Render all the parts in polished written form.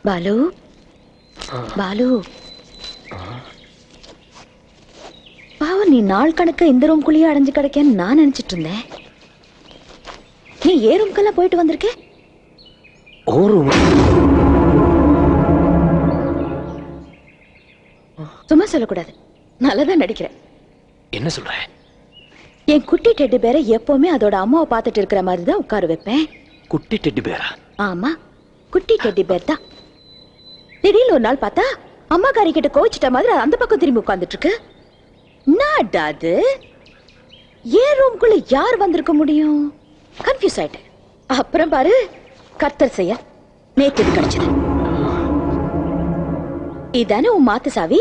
பாலு பாலு பாவம், நீ நாள் கணக்க இந்த ரூம்குள்ளேயே அடைஞ்சு கிடைக்கன்னு நான் நினைச்சிட்டு இருந்தேன். நீ ஏ ரூம்க்கெல்லாம் போயிட்டு வந்திருக்க? சும்மா சொல்லக்கூடாது, நல்லதான் நடிக்கிறேன். என்ன சொல்ற? என் குட்டி டெட்டி பேரை எப்பவுமே அதோட அம்மாவை பார்த்துட்டு இருக்கிற மாதிரி தான் உட்கார வைப்பேன். குட்டி டெட்டி பேரா? ஆமா, குட்டி டெட்டி பேர் தான். திடீர்னு ஒரு நாள் பார்த்தா அம்மா காரி கிட்ட கோவிச்சிட்ட மாதிரி அந்த பக்கம் திரும்பி உட்கார்ந்துட்டு இருக்கு. நாடாது ஏன் ரூம்குள்ள யார் வந்திருக்க முடியும்? கன்ஃபியூஸ் ஆயிட்டேன். அப்புறம் பாரு, கர்த்தர் செய்ய நேத்து இது கிடைச்சது. இதானே உன் மாத்து சாவி?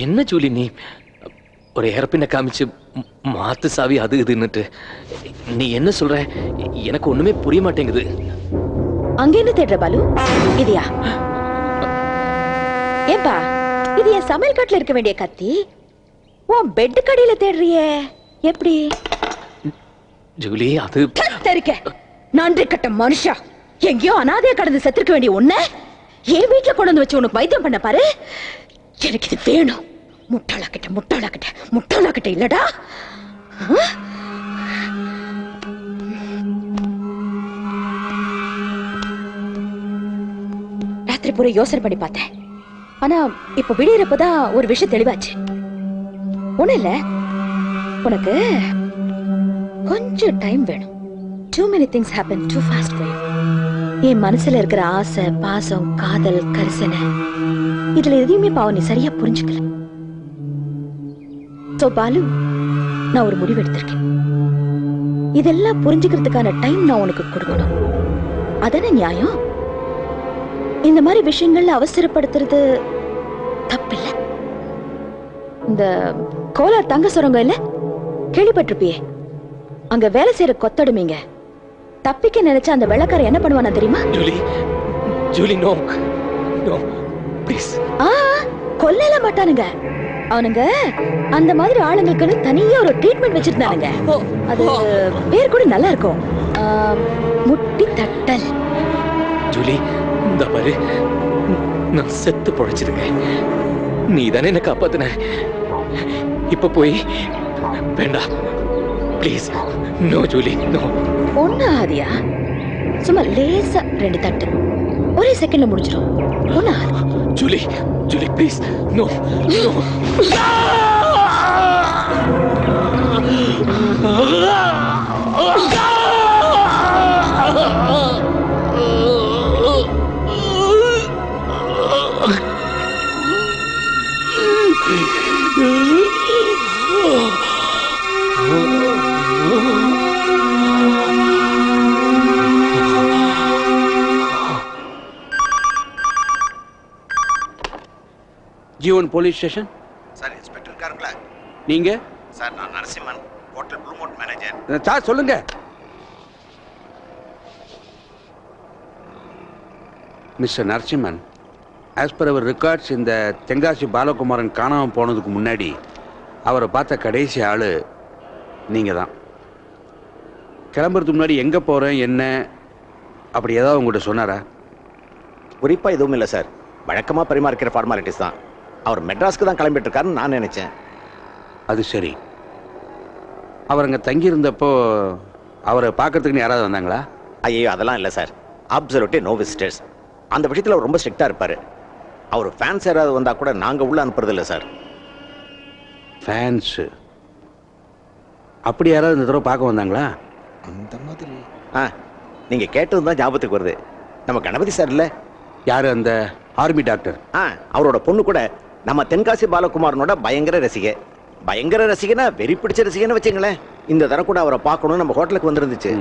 என்ன ஜூலி நீ ஒரு ஏர்பின்ன காமிச்சு மாத்து சாவி அது இதுன்னுட்டு நீ என்ன சொல்ற? எனக்கு ஒண்ணுமே புரிய மாட்டேங்குது. அங்க என்ன தேடுற பாலு? இதையா? ஏப்பா, இது என் சமையல் கட்டுல இருக்க வேண்டிய கத்தி. உன் பெட் கடையில தேடுறியே, எப்படி? ஜூலி அது கத்தரிக்க நன்றி கட்ட மனுஷா, எங்கேயோ அனாதையா கடந்து செத்துருக்க வேண்டிய உன்ன என் வீட்டுல கொண்டு வந்து வச்சு உனக்கு வைத்தியம் பண்ண பாரு. எனக்கு இது வேணும். முட்டாளாக்கிட்ட முட்டாளாக்கிட்ட முட்டாளாக்கிட்ட இல்லடா. ராத்திரி பூரா யோசனை பண்ணி பார்த்தேன். ஆனா இப்ப விடியறப்பதான் ஒரு விஷயம் தெளிவாச்சு. ஒண்ணு இல்ல, உனக்கு கொஞ்சம் டைம் வேணும். Too many things happen too fast for you. என் மனசுல இருக்கிற ஆசை, பாசம், காதல், கரிசனை, இதுல எதையுமே பாவம் நீ சரியா புரிஞ்சுக்கல. சோ பாலு, நான் ஒரு முடிவு எடுத்திருக்கேன். இதெல்லாம் புரிஞ்சுக்கிறதுக்கான டைம் நான் உனக்கு கொடுக்கணும். அதானே நியாயம்? இந்த மாதிரி விஷயங்கள்ல அவசரப்படுத்துறது தப்பில்ல. இந்த கோலார் தங்க சுரங்கம் இல்ல, கேள்விப்பட்டிருப்பியே? அங்க வேலை செய்யற கொத்தடுமைங்க தப்பிக்க நினைச்சா அந்த வெள்ளக்கார என்ன பண்ணுவானா தெரியுமா? Julie, Julie no no please. கொல்ல மாட்டானுங்க அவனுங்க. அந்த மாதிரி ஆளுங்களுக்கு தனியா ஒரு ட்ரீட்மெண்ட் வச்சிருந்தானுங்க. அது பேர் கூட நல்லா இருக்கும், முட்டி தட்டல். ஜூலி, இந்த பாரு, நான் செத்து பொழைச்சிருக்கேன். நீ தானே என்ன காப்பாத்தின. இப்ப போய் வேண்டாம் ப்ளீஸ். No Julie no. ஒண்ணு ஆதியா, சும்மா லேசா 2 தட்டு ஒரே செகண்ட்ல முடிஞ்சிடும். ஒண்ணு Aadhi. Julie, Julie please no no. G1 police station. Sir, inspector இருக்காருங்களா? நீங்க? சார், நான் Narasimhan, hotel blue mount manager. Sir சொல்லுங்க. Mister Narasimhan, as per our records, இந்த தென்காசி பாலகுமாரன் காணாமல் போனதுக்கு முன்னாடி அவரை பார்த்த கடைசி ஆள் நீங்கள் தான். கிளம்புறதுக்கு முன்னாடி எங்கே போகிறேன் என்ன அப்படி ஏதாவது உங்கள்கிட்ட சொன்னாரா? குறிப்பாக எதுவும் இல்லை சார், வழக்கமாக பரிமாறிக்கிற ஃபார்மாலிட்டிஸ் தான். அவர் மெட்ராஸ்க்கு தான் கிளம்பிட்டு இருக்காருன்னு நான் நினைச்சேன். அது சரி. அவர் அங்கே தங்கியிருந்தப்போ அவரை பார்க்கறதுக்குன்னு யாராவது வந்தாங்களா? ஐயோ, அதெல்லாம் இல்லை சார். Absolutely no visitors. அந்த விஷயத்தில் அவர் ரொம்ப ஸ்ட்ரிக்டாக இருப்பார். அவர் ஃபேன்ஸ் யாராவது வந்தால் கூட நாங்கள் உள்ளே அனுப்புறதில்லை சார். ஃபேன்ஸு அப்படி யாராவது இந்த தடவை பார்க்க வந்தாங்களா? அந்த மாதிரி நீங்கள் கேட்டது தான் ஞாபகத்துக்கு வருது. நம்ம கணபதி சார் இல்லை? யார்? அந்த ஆர்மி டாக்டர். அவரோட பொண்ணு கூட நம்ம தென்காசி பாலகுமாரனோட பயங்கர ரசிகை. பயங்கர ரசிகனா வெறி பிடிச்ச ரசிகன்னு வச்சுங்களேன். இந்த தர கூட அவரை பார்க்கணும் நம்ம ஹோட்டலுக்கு வந்துருந்துச்சு.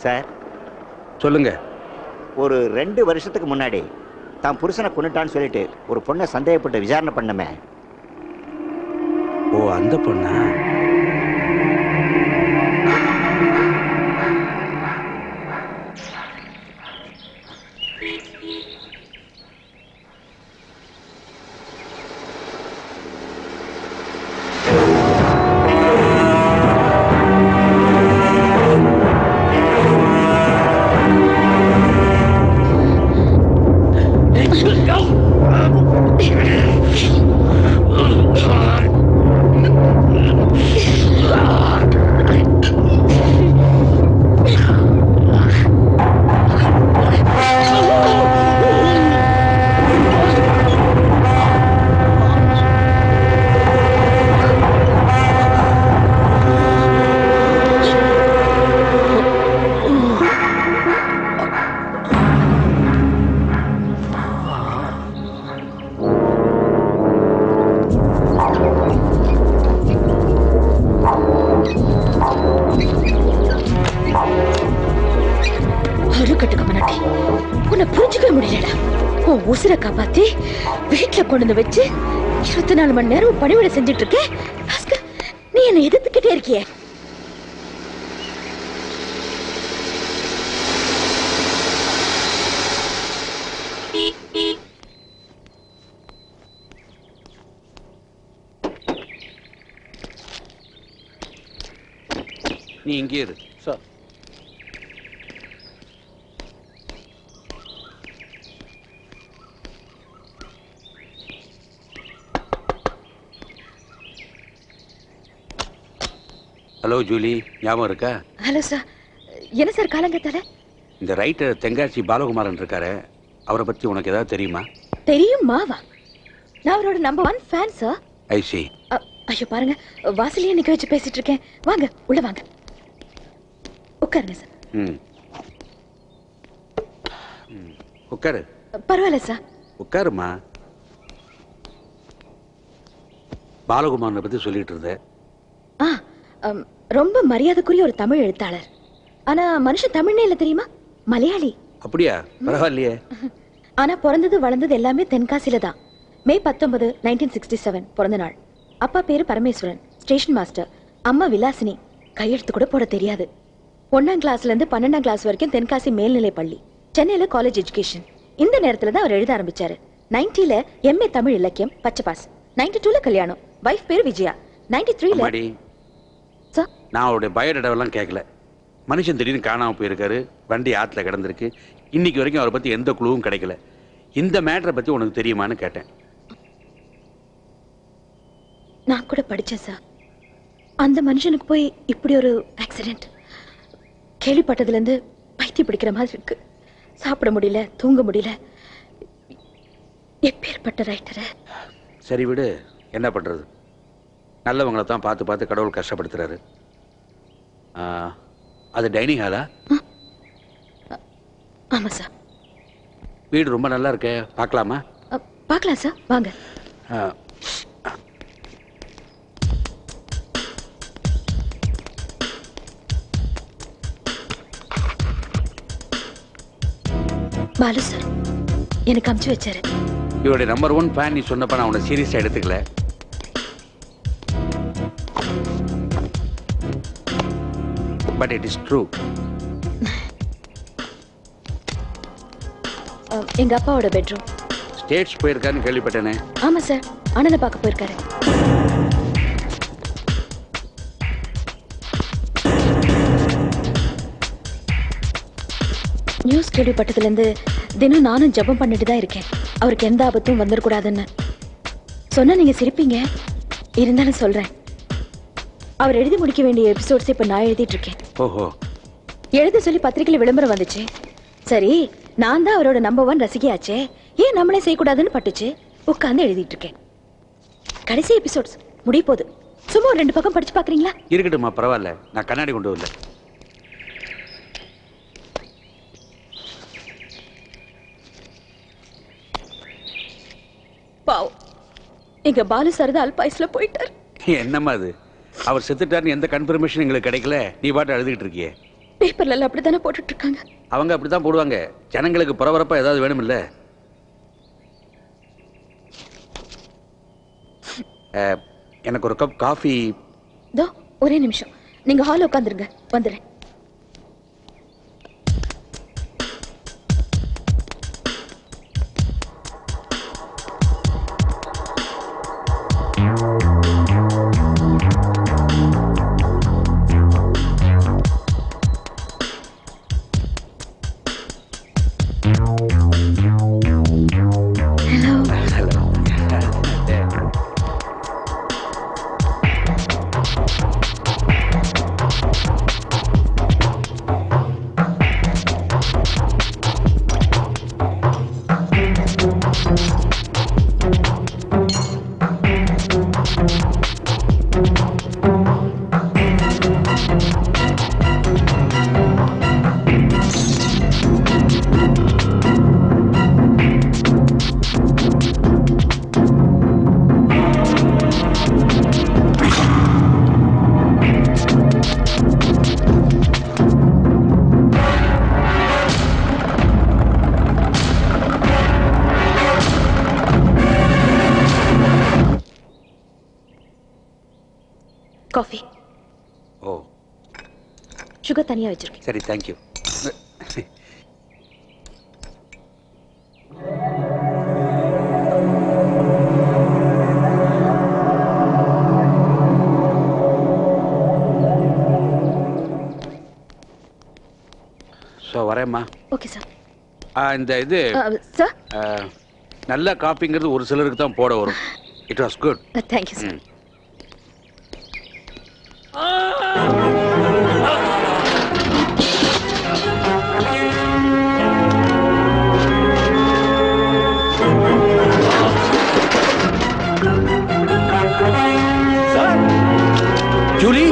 சார் சொல்லுங்க. ஒரு 2 வருஷத்துக்கு முன்னாடி தான் புருஷனை கொண்டுட்டான்னு சொல்லிட்டு ஒரு பொண்ணை சந்தேகப்பட்டு விசாரணை பண்ணமே. ஓ, அந்த பொண்ணா? உசுரை காப்பாத்தி வீட்டுல கொண்டு வந்து வச்சு 24 மணி நேரம் பணிவிட செஞ்சுட்டு இருக்கேன். நீ என்ன எதிர்த்துக்கிட்டே இருக்கிய. நீ இங்கே இரு. சார். ஹலோ ஜூலி, ஞாபகம் இருக்கா? Hello sir. என்ன சார் காலங்கத்தால? இந்த ரைட்டர் தென்காசி பாலகுமாரன் இருக்காரு, அவரை பத்தி உனக்கு ஏதாவது தெரியுமா? தெரியுமாவா? நான் அவரோட நம்பர் 1 ஃபேன் சார். ஐ சி. ஐயோ பாருங்க, வாசலையே நிக்க வச்சு பேசிட்டு இருக்கேன். வாங்க உள்ள வாங்க, உட்காருங்க சார். உட்காரு. பரவாயில்ல சார். உட்காருமா. பாலகுமாரனை பத்தி சொல்லிட்டு இருந்தேன். ரொம்ப மரியாதைக்குரிய ஒரு தமிழ் எழுத்தாளர். ஆனா மனுஷன் தமிழ்னே இல்ல தெரியுமா, மலையாளி. அப்படியா? பரவாயில்லையே. ஆனா பிறந்தது வளர்ந்தது எல்லாமே தென்காசியில தான். மே 19, 1967 பிறந்த நாள். அப்பா பேரு பரமேஸ்வரன், ஸ்டேஷன் மாஸ்டர். அம்மா விலாசினி, கையெழுத்து கூட போட தெரியாது. 1ஆம் கிளாஸ்ல இருந்து 12ஆம் கிளாஸ் வரைக்கும் தென்காசி மேல்நிலை பள்ளி, சென்னையில காலேஜ் எஜுகேஷன். இந்த நேரத்துல தான் அவர் எழுத ஆரம்பிச்சாரு. 90ல MA தமிழ் இலக்கியம் பச்சை பாஸ். 92ல கல்யாணம், வைஃப் பேரு விஜயா. 93ல நான் அவருடைய பயோடேட்டாவெல்லாம் கேட்கல. மனுஷன் திடீர்னு காணாமல் போயிருக்காரு, வண்டி ஆற்றுல கிடந்திருக்கு. இன்னைக்கு வரைக்கும் அவரை பற்றி எந்த குழுவும் கிடைக்கல. இந்த மேட்டரை பற்றி உனக்கு தெரியுமான்னு கேட்டேன். நான் கூட படிச்சேன் சார். அந்த மனுஷனுக்கு போய் இப்படி ஒரு ஆக்சிடென்ட் கேள்விப்பட்டதுலேருந்து பைத்தியம் பிடிக்கிற மாதிரி இருக்கு. சாப்பிட முடியல, தூங்க முடியல. எப்பேற்பட்ட ரைட்டரை. சரி விடு, என்ன பண்ணுறது? நல்லவங்களை தான் பார்த்து பார்த்து கடவுள் கஷ்டப்படுத்துறாரு. அது டைனிங் ஹாலா? ஆமா சார். வீடு ரொம்ப நல்லா இருக்கே, பார்க்கலாமா? பார்க்கலாம் சார், வாங்க. பாலு சார் எனக்கு அமுச்சு வச்சாரு. இவருடைய நம்பர் 1 ஃபேன். நீ சொன்னப்ப நான் உன்னை சீரியஸா எடுத்துக்கல. But it is true. எங்க அப்பாவோட பெட்ரூம். ஸ்டேட்ஸ் போயிருக்காருன்னு கேள்விப்பட்டேனே. ஆமா சார், அண்ணனை பார்க்க போயிருக்காரு. நியூஸ் கேள்விப்பட்டதுல இருந்து தினம் நானும் ஜெபம் பண்ணிட்டு தான் இருக்கேன், அவருக்கு எந்த ஆபத்தும் வந்துடக்கூடாதுன்னு. சொன்னா நீங்க சிரிப்பீங்க, இருந்தாலும் சொல்றேன். அவர் எழுதி முடிக்க வேண்டிய எபிசோட்ஸ் இப்ப நான் எழுதிட்டு இருக்கேன். ஓஹோ. எழுத சொல்லி பத்திரிகையில விளம்பரம் வந்துச்சு. சரி, நான் தான் அவரோட நம்பர் 1 ரசிகையாச்சே, ஏன் நம்மளே செய்யக்கூடாதுன்னு பட்டுச்சு. உட்கார்ந்து எழுதிட்டு இருக்கேன். கடைசி எபிசோட்ஸ் முடிய போகுது. சும்மா 2 பக்கம் படிச்சு பாக்குறீங்களா? இருக்கட்டுமா, பரவாயில்ல. நான் கண்ணாடி கொண்டு வரல. பாவம், எங்க பாலு சார் தான் அல்பாயுஸ்ல போயிட்டார். என்னம்மா அது? அவர் செத்துட்டாருன்னு எந்த கன்ஃபர்மேஷன் எங்களுக்கு கிடைக்கல, நீ பாட்டு எழுதிட்டு இருக்கியே. பேப்பர்ல எல்லாம் அப்படித்தானே போட்டுட்டு இருக்காங்க. அவங்க அப்படித்தான் போடுவாங்க. ஜனங்களுக்கு பரபரப்பா ஏதாவது வேணுமில்ல. எனக்கு ஒரு கப் காஃபி. தோ ஒரே நிமிஷம், நீங்க ஹால்ல உட்காந்துருங்க, வந்துடுறேன். காஃபி. ஓ சுகர் தனியா வச்சிருக்கேன். சரி, தேங்க்யூ. ஸோ வரேம்மா. Okay sir. இந்த இது சார், நல்ல காப்பிங்கிறது ஒரு சிலருக்கு தான் போட வரும். It was good. Thank you sir. Julie,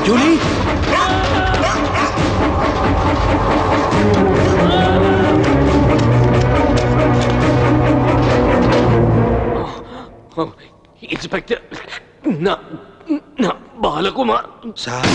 Julie, inspector, நான் பாலகுமார் சார்.